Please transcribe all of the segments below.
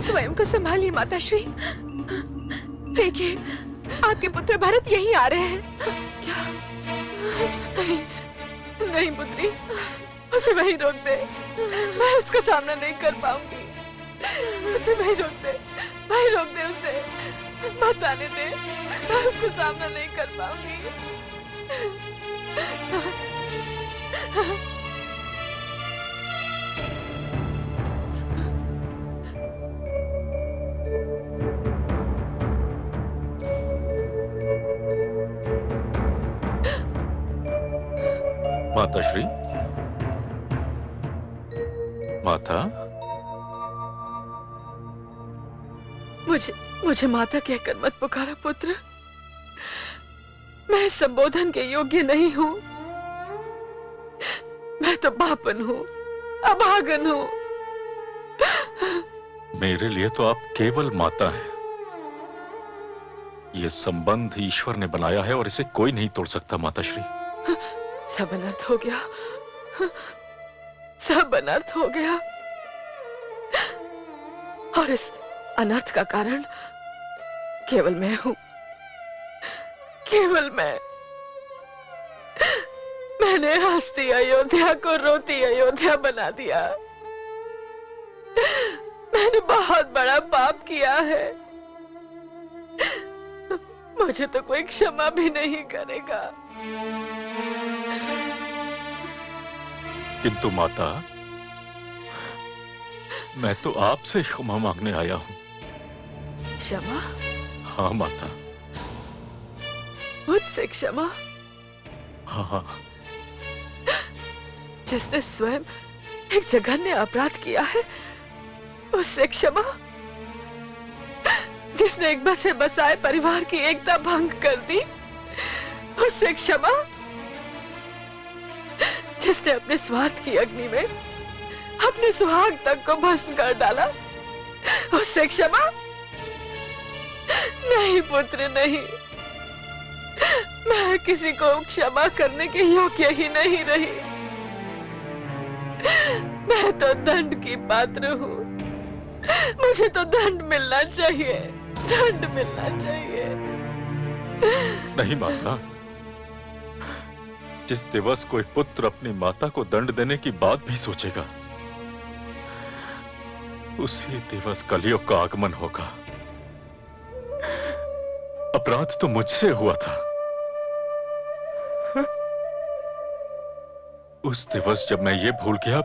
स्वयं को संभालिए माताश्री। देखिए, आपके पुत्र भरत यहीं आ रहे हैं। क्या? नहीं, नहीं पुत्री, उसे वहीं रोक दे। मैं उसका सामना नहीं कर पाऊंगी। उसे वहीं रोक दे, वहीं रोक दे उसे। मत आने दे, मैं उसका सामना नहीं कर पाऊंगी। माताश्री, माता, मुझे माता कहकर मत पुकारा पुत्र। मैं संबोधन के योग्य नहीं हूँ। मैं तो बापन हूँ, अभागन हूँ। मेरे लिए तो आप केवल माता हैं। ये संबंध ईश्वर ने बनाया है और इसे कोई नहीं तोड़ सकता माताश्री। सब अनर्थ हो गया, सब अनर्थ हो गया। और इस अनर्थ का कारण केवल मैं हूं, केवल मैं। मैंने हंसती अयोध्या को रोती अयोध्या बना दिया। मैंने बहुत बड़ा पाप किया है। मुझे तो कोई क्षमा भी नहीं करेगा। किंतु माता, मैं तो आपसे क्षमा मांगने आया हूं। क्षमा? हाँ माता। मुझसे क्षमा? हाँ। जिसने स्वयं एक जघन्य अपराध किया है, उससे क्षमा? जिसने एक बसे बसाए परिवार की एकता भंग कर दी, उससे क्षमा? जिसने अपने स्वार्थ की अग्नि में अपने सुहाग तक को भस्म कर डाला, उससे क्षमा? नहीं पुत्र, नहीं। मैं किसी को क्षमा करने के योग्य ही नहीं रही। मैं तो दंड की पात्र हूँ। मुझे तो दंड मिलना चाहिए, दंड मिलना चाहिए। नहीं माता, जिस दिवस कोई पुत्र अपनी माता को दंड देने की बात भी सोचेगा, उसी दिवस कलयुग का आगमन होगा। अपराध तो मुझसे हुआ था। उस दिवस जब मैं ये भूल गया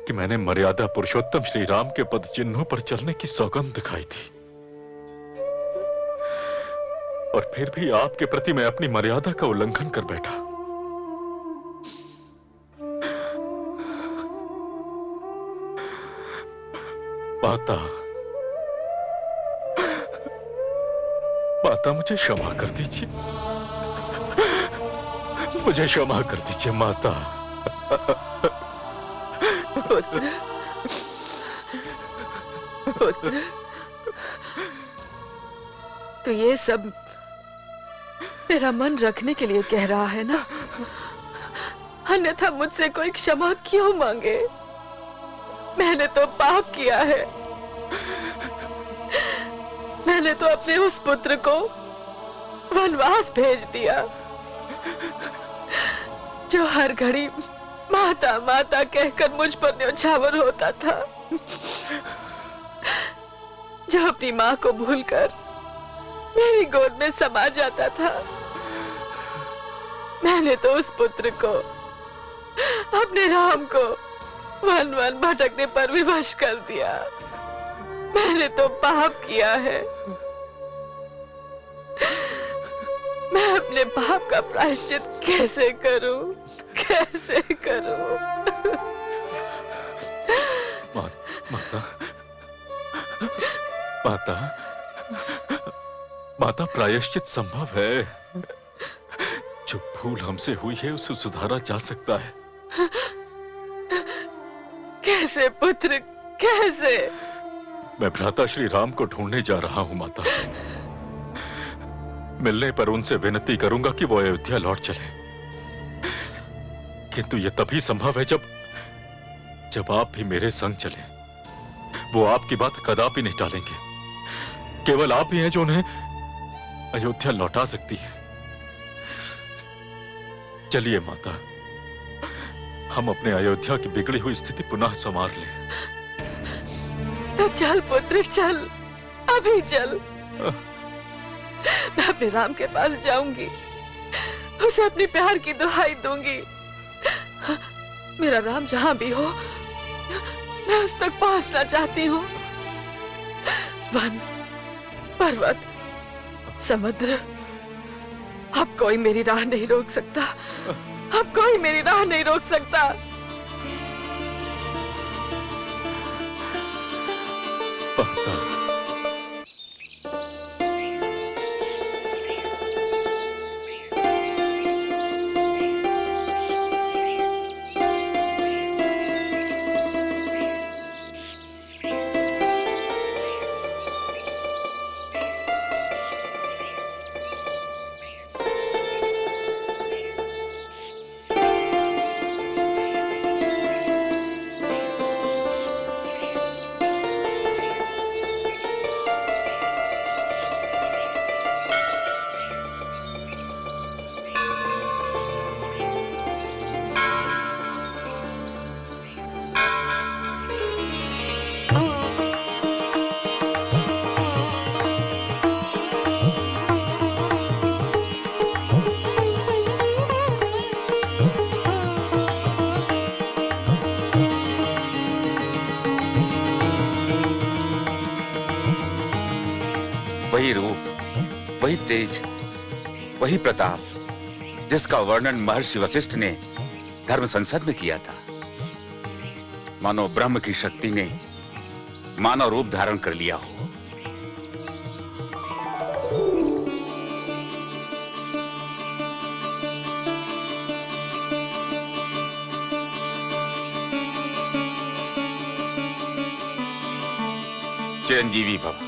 कि मैंने मर्यादा पुरुषोत्तम श्री राम के पद चिन्हों पर चलने की सौगंध खाई थी, और फिर भी आपके प्रति मैं अपनी मर्यादा का उल्लंघन कर बैठा। माता, माता मुझे क्षमा कर दीजिए, मुझे क्षमा कर दीजिए माता। पुत्र, पुत्र, तो ये सब मेरा मन रखने के लिए कह रहा है ना? अन्यथा मुझसे कोई क्षमा क्यों मांगे? मैंने तो पाप किया है। मैंने तो अपने उस पुत्र को वनवास भेज दिया, जो हर घड़ी माता माता कहकर मुझ पर न्योछावर होता था, जो अपनी माँ को भूलकर मेरी गोद में समा जाता था। मैंने तो उस पुत्र को, अपने राम को वन वन भटकने पर विवश कर दिया। मैंने तो पाप किया है। मैं अपने पाप का प्रायश्चित कैसे करूं? कैसे करूं? माता, माता, माता, प्रायश्चित संभव है। जो भूल हमसे हुई है उसे सुधारा जा सकता है। कैसे पुत्र, कैसे? मैं भ्राता श्री राम को ढूंढने जा रहा हूं माता। मिलने पर उनसे विनती करूंगा कि वो अयोध्या लौट चले, किंतु यह तभी संभव है जब आप भी मेरे संग चलें। वो आपकी बात कदापि नहीं टालेंगे। केवल आप ही हैं जो उन्हें अयोध्या लौटा सकती है। चलिए माता, हम अपने अयोध्या की बिगड़ी हुई स्थिति पुनः संवार लें। तो चल पुत्र चल, अभी चल। मैं अपने राम के पास जाऊंगी, उसे अपने प्यार की दुहाई दूंगी। मेरा राम जहां भी हो, मैं उस तक पहुंचना चाहती हूँ। वन, पर्वत, समुद्र, अब कोई मेरी राह नहीं रोक सकता। अब कोई मेरी राह नहीं रोक सकता। वही रूप, वही तेज, वही प्रताप जिसका वर्णन महर्षि वशिष्ठ ने धर्म संसद में किया था। मानो ब्रह्म की शक्ति ने मानव रूप धारण कर लिया हो। चिरंजीवी भव।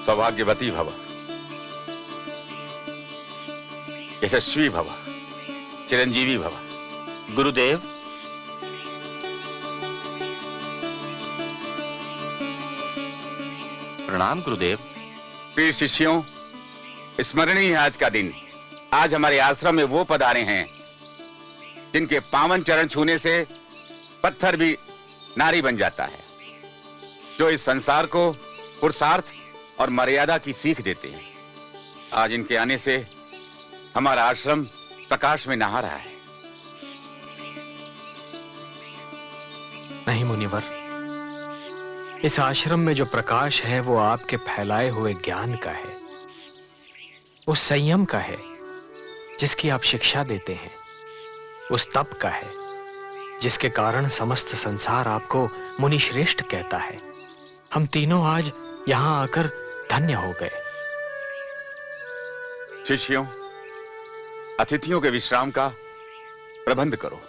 सौभाग्यवती भव, यशस्वी भव, चिरंजीवी भव। गुरुदेव, प्रणाम गुरुदेव। प्रिय शिष्यों, स्मरणीय है आज का दिन। आज हमारे आश्रम में वो पधारे हैं जिनके पावन चरण छूने से पत्थर भी नारी बन जाता है, जो इस संसार को पुरुषार्थ और मर्यादा की सीख देते हैं। आज इनके आने से हमारा आश्रम प्रकाश में नहा रहा है। नहीं मुनिवर, इस आश्रम में जो प्रकाश है वो आपके फैलाए हुए ज्ञान का है, उस संयम का है जिसकी आप शिक्षा देते हैं, उस तप का है जिसके कारण समस्त संसार आपको मुनि श्रेष्ठ कहता है। हम तीनों आज यहां आकर धन्य हो गए। शिष्यों, अतिथियों के विश्राम का प्रबंध करो।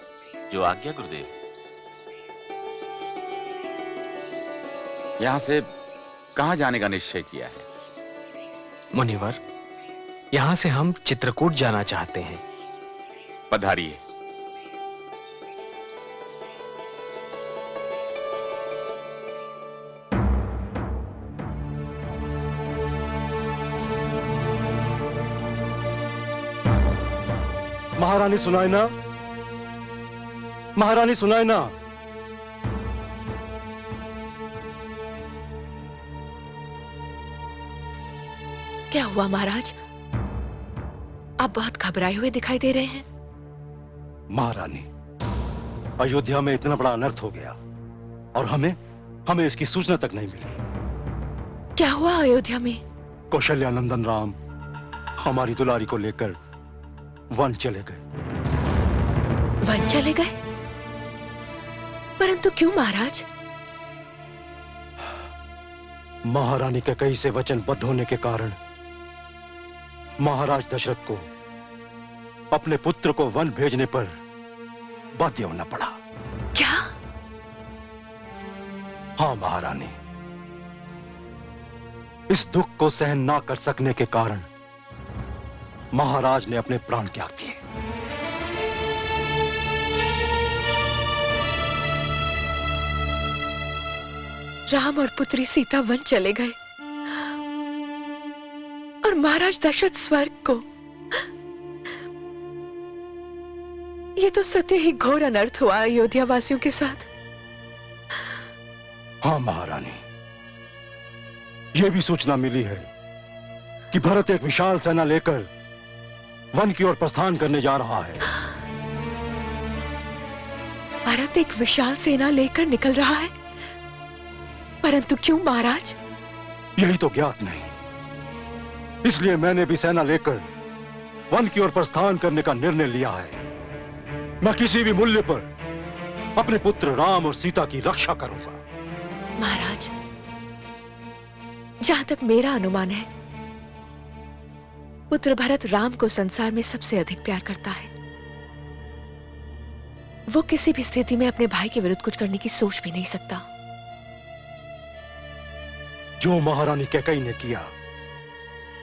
जो आज्ञा गुरुदेव। यहां से कहां जाने का निश्चय किया है? मुनिवर, यहां से हम चित्रकूट जाना चाहते हैं। पधारिए। महारानी सुनाए ना, महारानी सुनाए ना। क्या हुआ महाराज? आप बहुत घबराए हुए दिखाई दे रहे हैं। महारानी, अयोध्या में इतना बड़ा अनर्थ हो गया और हमें इसकी सूचना तक नहीं मिली। क्या हुआ अयोध्या में? कौशल्यानंदन राम हमारी दुलारी को लेकर वन चले गए। वन चले गए? परंतु क्यों महाराज? महारानी के कई से वचनबद्ध होने के कारण महाराज दशरथ को अपने पुत्र को वन भेजने पर बाध्य होना पड़ा। क्या? हाँ महारानी, इस दुख को सहन ना कर सकने के कारण महाराज ने अपने प्राण त्याग दिए। राम और पुत्री सीता वन चले गए और महाराज दशरथ स्वर्ग को। ये तो सत्य ही घोर अनर्थ हुआ अयोध्या वासियों के साथ। हाँ महारानी, यह भी सूचना मिली है कि भरत एक विशाल सेना लेकर वन की ओर प्रस्थान करने जा रहा है। भरत एक विशाल सेना लेकर निकल रहा है, परंतु क्यों महाराज? यही तो ज्ञात नहीं, इसलिए मैंने भी सेना लेकर वन की ओर प्रस्थान करने का निर्णय लिया है। मैं किसी भी मूल्य पर अपने पुत्र राम और सीता की रक्षा करूंगा। महाराज, जहां तक मेरा अनुमान है, पुत्र भरत राम को संसार में सबसे अधिक प्यार करता है। वो किसी भी स्थिति में अपने भाई के विरुद्ध कुछ करने की सोच भी नहीं सकता। जो महारानी कैकेयी ने किया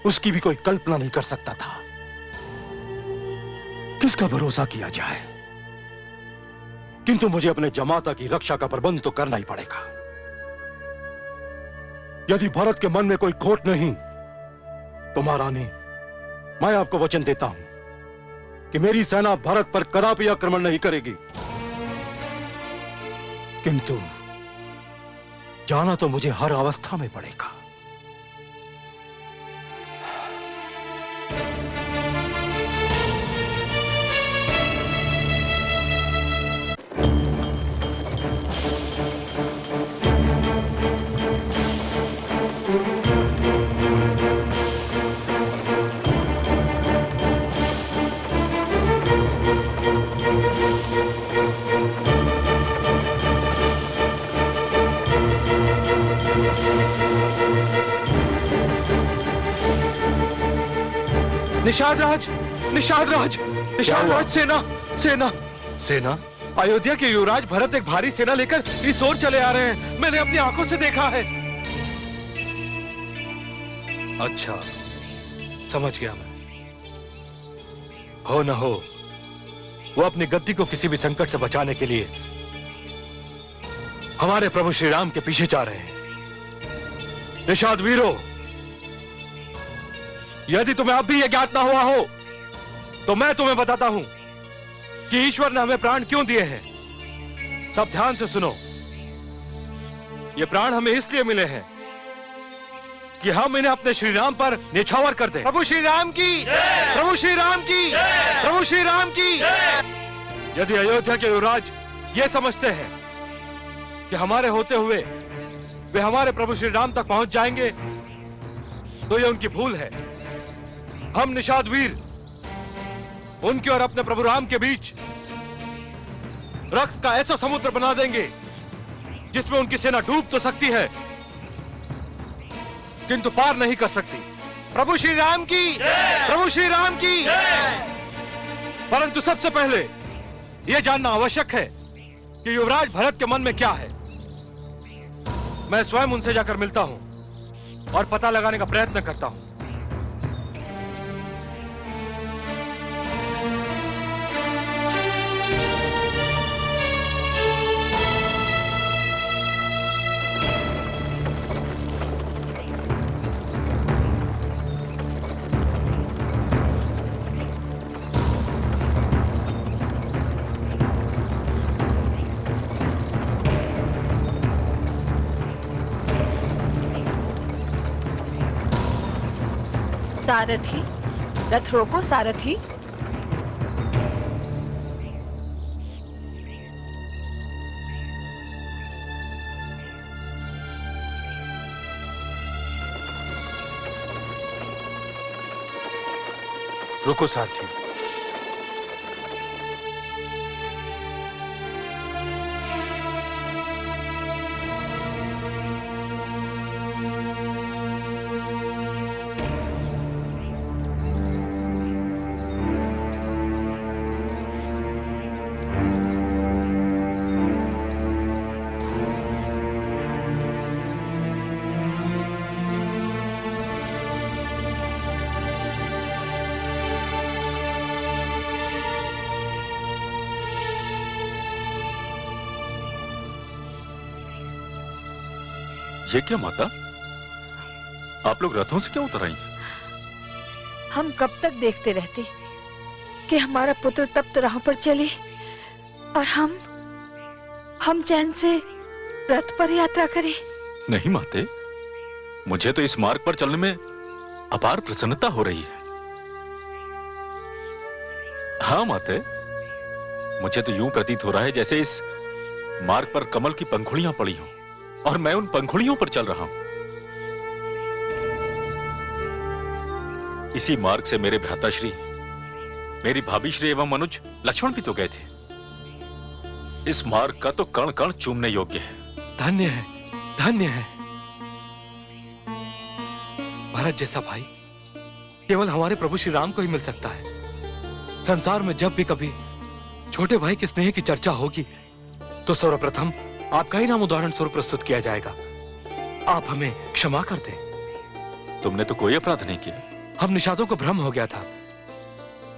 उसकी भी कोई कल्पना नहीं कर सकता था। किसका भरोसा किया जाए? किंतु मुझे अपने जमाता की रक्षा का प्रबंध तो करना ही पड़ेगा। यदि भरत के मन में कोई खोट नहीं तो महारानी, मैं आपको वचन देता हूं कि मेरी सेना भरत पर कदापि आक्रमण नहीं करेगी। किंतु जाना तो मुझे हर अवस्था में पड़ेगा। निषाद राज, निषाद राज, निषाद राज, सेना, सेना, सेना। अयोध्या के युवराज भरत एक भारी सेना लेकर इस ओर चले आ रहे हैं। मैंने अपनी आंखों से देखा है। अच्छा, समझ गया मैं। हो न हो वो अपनी गद्दी को किसी भी संकट से बचाने के लिए हमारे प्रभु श्री राम के पीछे जा रहे हैं। निषाद वीरों, यदि तुम्हें अब भी यह ज्ञात ना हुआ हो तो मैं तुम्हें बताता हूं कि ईश्वर ने हमें प्राण क्यों दिए हैं। सब ध्यान से सुनो। ये प्राण हमें इसलिए मिले हैं कि हम इन्हें अपने श्री राम पर निछावर कर दें। प्रभु श्री राम की, प्रभु श्री राम की, प्रभु श्री राम की। यदि अयोध्या के युवराज ये समझते हैं कि हमारे होते हुए वे हमारे प्रभु श्री राम तक पहुंच जाएंगे तो ये उनकी भूल है। हम निषाद वीर उनके और अपने प्रभु राम के बीच रक्त का ऐसा समुद्र बना देंगे जिसमें उनकी सेना डूब तो सकती है किंतु पार नहीं कर सकती। प्रभु श्री राम की, प्रभु श्री राम की। परंतु सबसे पहले यह जानना आवश्यक है कि युवराज भरत के मन में क्या है। मैं स्वयं उनसे जाकर मिलता हूं और पता लगाने का प्रयत्न करता हूं। सारथी, रथ रोको सारथी। रुको सारथी। ये क्या माता, आप लोग रथों से क्यों उतर आई? हम कब तक देखते रहते कि हमारा पुत्र तप्त राह पर चले और हम चैन से रथ पर यात्रा करें। नहीं माते, मुझे तो इस मार्ग पर चलने में अपार प्रसन्नता हो रही है। हाँ माते, मुझे तो यूं प्रतीत हो रहा है जैसे इस मार्ग पर कमल की पंखुड़ियां पड़ी हों और मैं उन पंखुड़ियों पर चल रहा हूं। इसी मार्ग से मेरे भ्राताश्री, मेरी भाभीश्री एवं अनुज लक्ष्मण भी तो गए थे। इस मार्ग का तो कण कण चूमने योग्य है। धन्य है, धन्य है। भरत जैसा भाई केवल हमारे प्रभु श्री राम को ही मिल सकता है। संसार में जब भी कभी छोटे भाई के स्नेह की चर्चा होगी तो सर्वप्रथम आपका ही नाम उदाहरण स्वरूप प्रस्तुत किया जाएगा। आप हमें क्षमा कर दें। तुमने तो कोई अपराध नहीं किया। हम निषादों को भ्रम हो गया था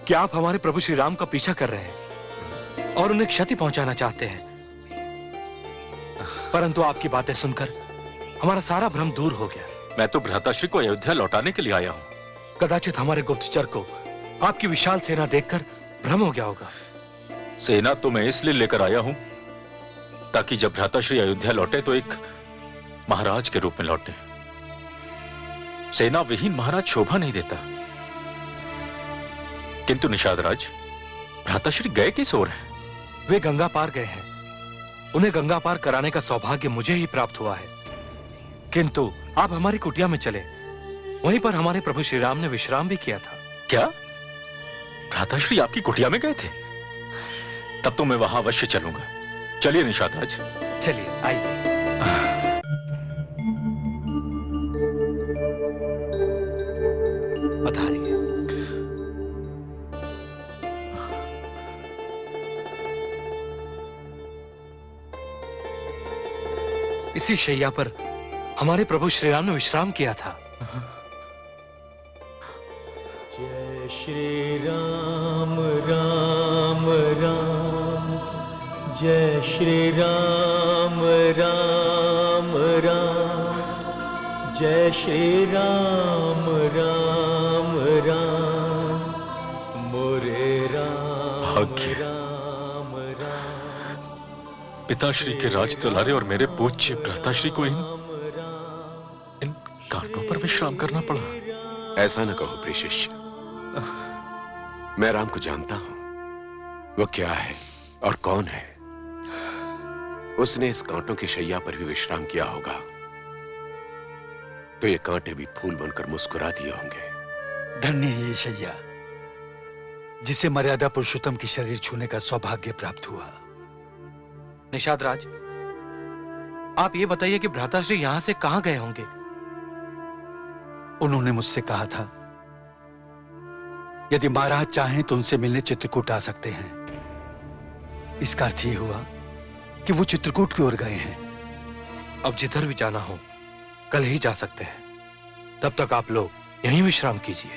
कि आप हमारे प्रभु श्री राम का पीछा कर रहे हैं और उन्हें क्षति पहुंचाना चाहते हैं, परंतु आपकी बातें सुनकर हमारा सारा भ्रम दूर हो गया। मैं तो भ्राताश्री को अयोध्या लौटाने के लिए आया हूं। कदाचित हमारे गुप्तचर को आपकी विशाल सेना देखकर भ्रम हो गया होगा। सेना तो मैं इसलिए लेकर आया हूं ताकि जब भ्राताश्री अयोध्या लौटे तो एक महाराज के रूप में लौटे। सेना विहीन महाराज शोभा नहीं देता। किंतु निषाद राज, भ्राताश्री गए किस ओर हैं? वे गंगा पार गए हैं। उन्हें गंगा पार कराने का सौभाग्य मुझे ही प्राप्त हुआ है। किंतु आप हमारी कुटिया में चले, वहीं पर हमारे प्रभु श्री राम ने विश्राम भी किया था। क्या भ्राताश्री आपकी कुटिया में गए थे? तब तो मैं वहां अवश्य चलूंगा। चलिए निषाद राज। चलिए आइए। पधारिए। इसी शैया पर हमारे प्रभु श्री राम ने विश्राम किया था। जय श्री राम राम राम, जय श्री राम राम राम, जय श्री राम राम राम, मोरे राम भाग्य। राम राम, पिताश्री के राज दुलारे और मेरे पूज्य भ्राताश्री को इन कांटों पर विश्राम करना पड़ा। ऐसा न कहो प्रिय शिष्य, मैं राम को जानता हूं। वो क्या है और कौन है। उसने इस कांटों की शैया पर भी विश्राम किया होगा तो ये कांटे भी फूल बनकर मुस्कुरा दिए होंगे। धन्य है ये शैया जिसे मर्यादा पुरुषोत्तम की शरीर छूने का सौभाग्य प्राप्त हुआ। निषाद राज, आप ये बताइए कि भ्राताश्री यहां से कहां गए होंगे? उन्होंने मुझसे कहा था यदि महाराज चाहें तो उनसे मिलने चित्रकूट आ सकते हैं। इसका अर्थ ये हुआ कि वो चित्रकूट की ओर गए हैं। अब जिधर भी जाना हो कल ही जा सकते हैं। तब तक आप लोग यहीं विश्राम कीजिए।